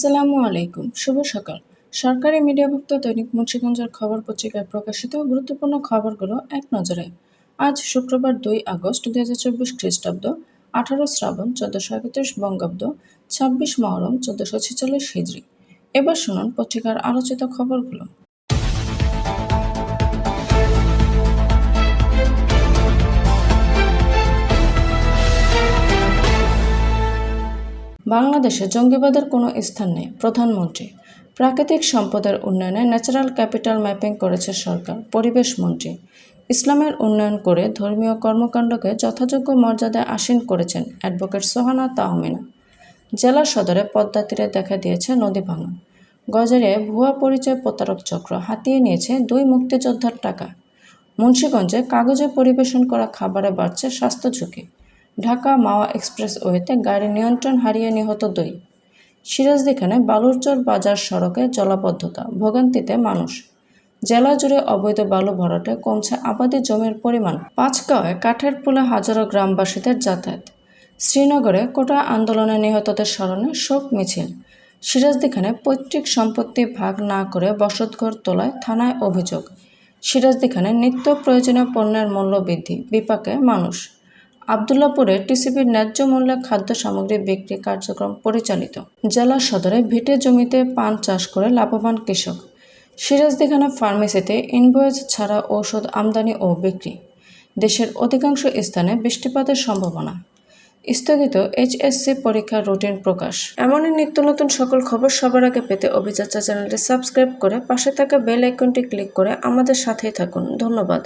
আসসালামু আলাইকুম। শুভ সকাল। সরকারি মিডিয়াভুক্ত দৈনিক মুন্সিগঞ্জের খবর পত্রিকায় প্রকাশিত গুরুত্বপূর্ণ খবরগুলো এক নজরে। আজ শুক্রবার 2 আগস্ট 2024 খ্রিস্টাব্দ, 18 শ্রাবণ 1431 বঙ্গাব্দ, 26 মহরম 1446 হিজরি। এবার শুনুন পত্রিকার আলোচিত খবরগুলো। বাংলাদেশে জঙ্গিবাদের কোনো স্থান নেই, প্রধানমন্ত্রী। প্রাকৃতিক সম্পদের উন্নয়নে ন্যাচারাল ক্যাপিটাল ম্যাপিং করেছে সরকার, পরিবেশ মন্ত্রী। ইসলামের উন্নয়ন করে ধর্মীয় কর্মকাণ্ডকে যথাযোগ্য মর্যাদায় আসীন করেছেন অ্যাডভোকেট সোহানা তাহমিনা। জেলা সদরে পদ্মা তীরে দেখা দিয়েছে নদী ভাঙন। গজরে ভুয়া পরিচয় প্রতারক চক্র হাতিয়ে নিয়েছে 2 মুক্তিযোদ্ধার টাকা। মুন্সিগঞ্জে কাগজে পরিবেশন করা খাবারে বাড়ছে স্বাস্থ্য ঝুঁকি। ঢাকা মাওয়া এক্সপ্রেসওয়েতে গাড়ি নিয়ন্ত্রণ হারিয়ে নিহত 2। সিরাজদিখানে বালুরচর বাজার সড়কে জলাবদ্ধতা, ভোগান্তিতে মানুষ। জেলা জুড়ে অবৈধ বালু ভরাটে কমছে আবাদি জমির পরিমাণ। পাঁচগাঁওয়ে কাঠের পুলে হাজারো গ্রামবাসীদের যাতায়াত। শ্রীনগরে কোটা আন্দোলনে নিহতদের স্মরণে শোক মিছিল। সিরাজদিখানে পৈতৃক সম্পত্তি ভাগ না করে বসতঘর তোলায় থানায় অভিযোগ। সিরাজদিখানে নিত্য প্রয়োজনীয় পণ্যের মূল্য বৃদ্ধি, বিপাকে মানুষ। আবদুল্লাপুরে টিসিবির ন্যায্য মূল্যে খাদ্য সামগ্রী বিক্রি কার্যক্রম পরিচালিত। জেলা সদরে ভিটে জমিতে পান চাষ করে লাভবান কৃষক। সিরাজদিখানা ফার্মেসিতে ইনভয়েস ছাড়া ঔষধ আমদানি ও বিক্রি। দেশের অধিকাংশ স্থানে বৃষ্টিপাতের সম্ভাবনা। স্থগিত এইচএসসি পরীক্ষার রুটিন প্রকাশ। এমনই নিত্য নতুন সকল খবর সবার আগে পেতে অভিযাত্রা চ্যানেলটি সাবস্ক্রাইব করে পাশে থাকা বেল আইকনটি ক্লিক করে আমাদের সাথেই থাকুন। ধন্যবাদ।